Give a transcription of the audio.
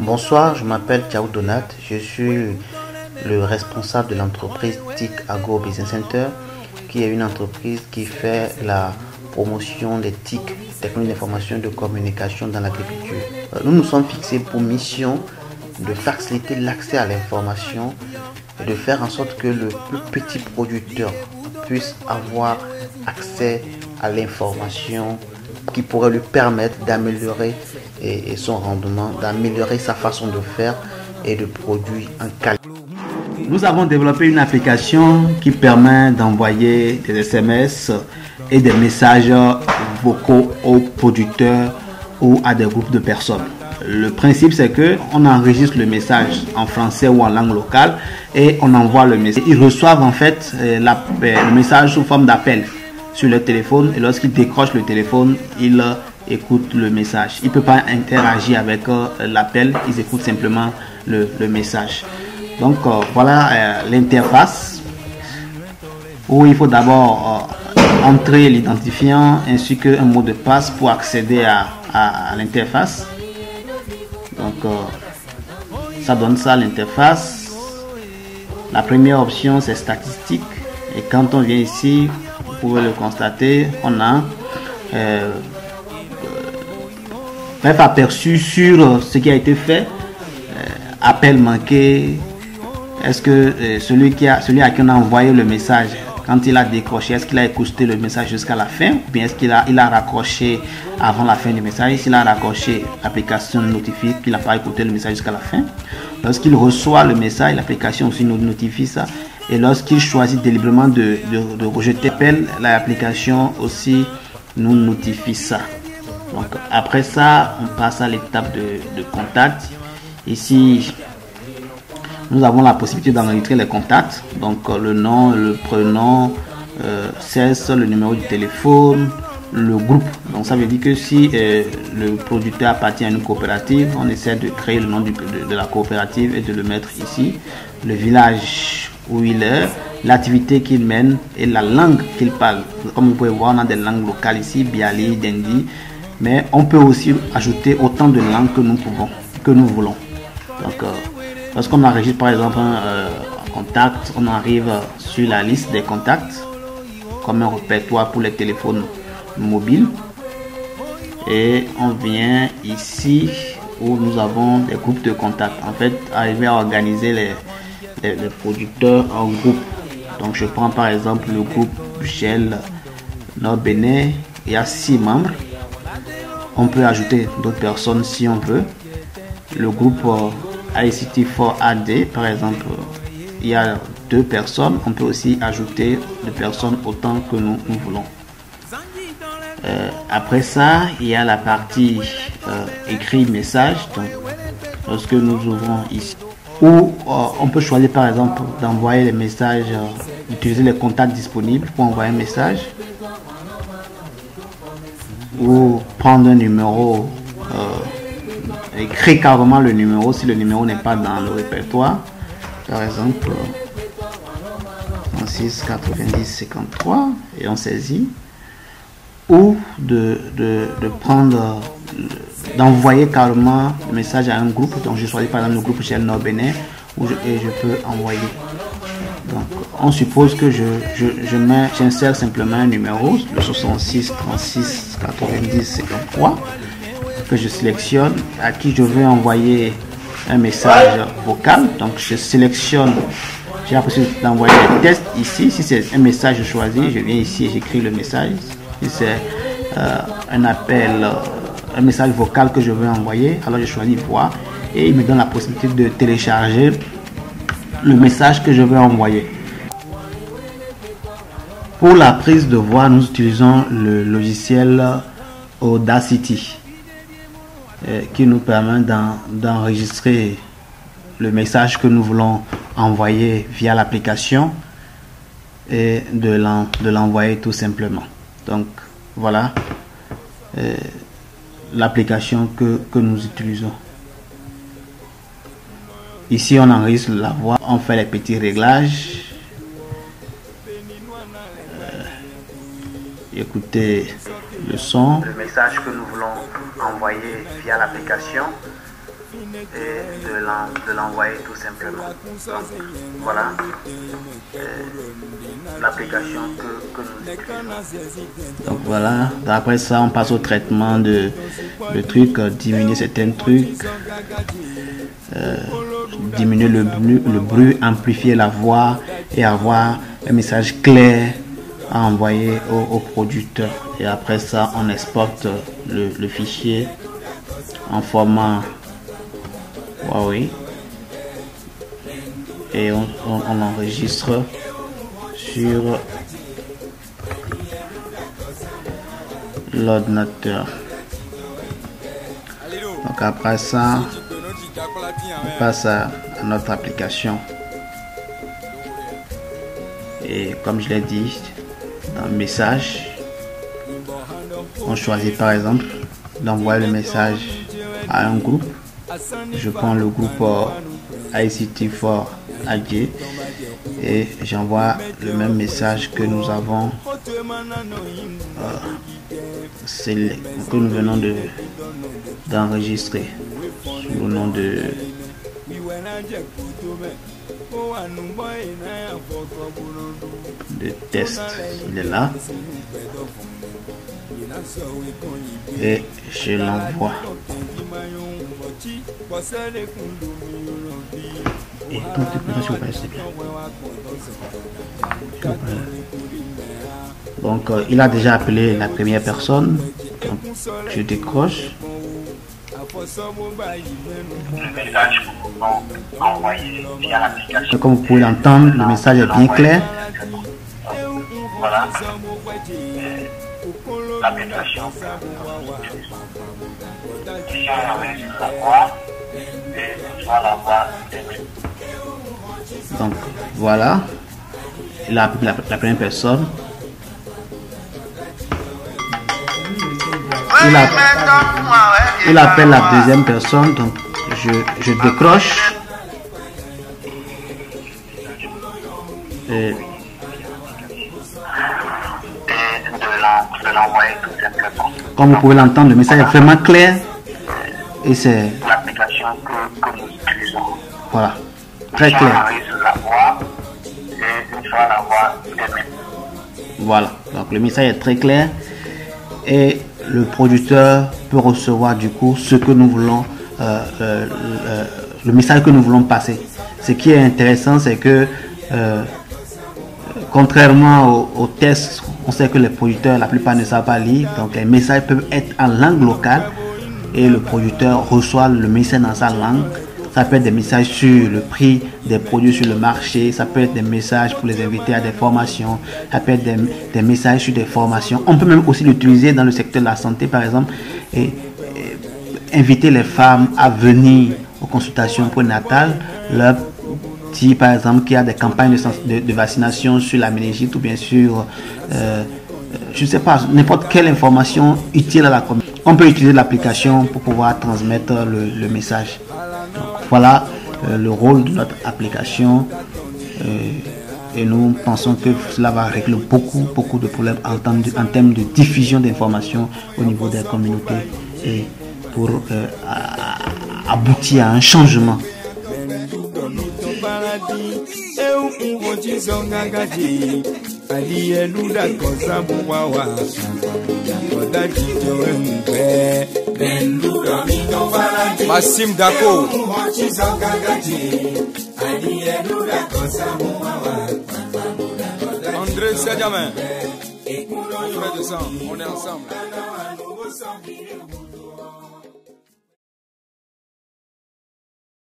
Bonsoir, je m'appelle Thiaou Donat, je suis le responsable de l'entreprise TIC Agro Business Center, qui est une entreprise qui fait la promotion des TIC, technologies d'information et de communication dans l'agriculture. Nous nous sommes fixés pour mission de faciliter l'accès à l'information et de faire en sorte que le plus petit producteur puisse avoir accès à l'information qui pourrait lui permettre d'améliorer son rendement, d'améliorer sa façon de faire et de produire en qualité. Nous avons développé une application qui permet d'envoyer des SMS et des messages vocaux aux producteurs ou à des groupes de personnes. Le principe, c'est que on enregistre le message en français ou en langue locale et on envoie le message. Ils reçoivent en fait le message sous forme d'appel sur le téléphone, et lorsqu'ils décrochent le téléphone, ils écoutent le message. Ils ne peuvent pas interagir avec l'appel, ils écoutent simplement le message. Donc voilà l'interface où il faut d'abord entrer l'identifiant ainsi qu'un mot de passe pour accéder à l'interface. Donc ça donne ça l'interface. La première option c'est statistique, et quand on vient ici, vous pouvez le constater, on a bref aperçu sur ce qui a été fait, appel manqué, est-ce que celui à qui on a envoyé le message, quand il a décroché, est-ce qu'il a écouté le message jusqu'à la fin, ou bien est-ce qu'il a raccroché avant la fin du message. S'il a raccroché, l'application notifie qu'il n'a pas écouté le message jusqu'à la fin. Lorsqu'il reçoit le message, l'application aussi nous notifie ça. Et lorsqu'il choisit délibérément de rejeter l'appel, l'application aussi nous notifie ça. Donc après ça, on passe à l'étape de contact. Ici, nous avons la possibilité d'enregistrer les contacts. Donc le nom, le prénom, CES, le numéro du téléphone, le groupe. Donc ça veut dire que si le producteur appartient à une coopérative, on essaie de créer le nom de la coopérative et de le mettre ici. Le village où il est, l'activité qu'il mène et la langue qu'il parle. Comme vous pouvez voir, on a des langues locales ici, Biali, Dendi, mais on peut aussi ajouter autant de langues que nous voulons. Donc lorsqu'on enregistre par exemple un contact, on arrive sur la liste des contacts comme un répertoire pour les téléphones mobiles, et on vient ici où nous avons des groupes de contacts. En fait, arriver à organiser les producteurs en groupe. Donc je prends par exemple le groupe Shell Nord Bénin, il y a 6 membres. On peut ajouter d'autres personnes si on veut. Le groupe ICT4AD par exemple, il y a 2 personnes. On peut aussi ajouter des personnes autant que nous voulons. Après ça, il y a la partie écrit message. Donc lorsque nous ouvrons ici, où on peut choisir par exemple d'envoyer les messages, d'utiliser les contacts disponibles pour envoyer un message, ou prendre un numéro, écrire carrément le numéro si le numéro n'est pas dans le répertoire, par exemple 36 90 53, et on saisit, ou d'envoyer carrément le message à un groupe. Donc je choisis par exemple le groupe Shell Nord Bénin, et je peux envoyer. Donc on suppose que j'insère simplement un numéro, le 66 36 90 53, que je sélectionne, à qui je veux envoyer un message vocal. Donc je sélectionne, j'ai la possibilité d'envoyer les tests ici. Si c'est un message choisi, je viens ici et j'écris le message. Si c'est un appel, un message vocal que je veux envoyer, alors je choisis voix, et il me donne la possibilité de télécharger le message que je veux envoyer. Pour la prise de voix, nous utilisons le logiciel Audacity qui nous permet d'enregistrer le message que nous voulons envoyer via l'application et de l'envoyer tout simplement. Donc voilà l'application que nous utilisons. Ici on enregistre la voix, on fait les petits réglages. Écoutez le son. Le message que nous voulons envoyer via l'application et de l'envoyer tout simplement. Donc, voilà l'application que nous utilisons. Donc voilà, après ça on passe au traitement de trucs, diminuer certains trucs, diminuer le bruit, amplifier la voix et avoir un message clair à envoyer au producteur. Et après ça on exporte le fichier en format Huawei et on enregistre sur l'ordinateur. Donc après ça on passe à notre application et comme je l'ai dit, dans le message on choisit par exemple d'envoyer le message à un groupe. Je prends le groupe ICT for AG et j'envoie le même message que nous avons que nous venons d'enregistrer sous le nom de test. Il est là et je l'envoie. Et donc il a déjà appelé la première personne. Donc, je décroche. Comme vous pouvez l'entendre, le message est bien clair. Voilà l'application. Donc voilà, il a appelé la première personne. Il appelle la deuxième personne, donc je décroche. Et comme vous pouvez l'entendre, le message est vraiment clair et c'est l'application que nous utilisons. Voilà, très clair. Voilà, donc le message est très clair et le producteur peut recevoir du coup ce que nous voulons, le message que nous voulons passer. Ce qui est intéressant, c'est que contrairement aux tests, on sait que les producteurs, la plupart ne savent pas lire, donc les messages peuvent être en langue locale et le producteur reçoit le message dans sa langue. Ça peut être des messages sur le prix des produits sur le marché, ça peut être des messages pour les inviter à des formations, ça peut être des messages sur des formations. On peut même aussi l'utiliser dans le secteur de la santé par exemple et inviter les femmes à venir aux consultations prénatales, leur dire par exemple qu'il y a des campagnes de vaccination sur la méningite ou bien sûr je ne sais pas, n'importe quelle information utile à la communauté. On peut utiliser l'application pour pouvoir transmettre le message. Donc, voilà le rôle de notre application et nous pensons que cela va régler beaucoup de problèmes en termes de diffusion d'informations au niveau des communautés et pour aboutir à un changement. Massim Dako André Sedjamin, on est ensemble.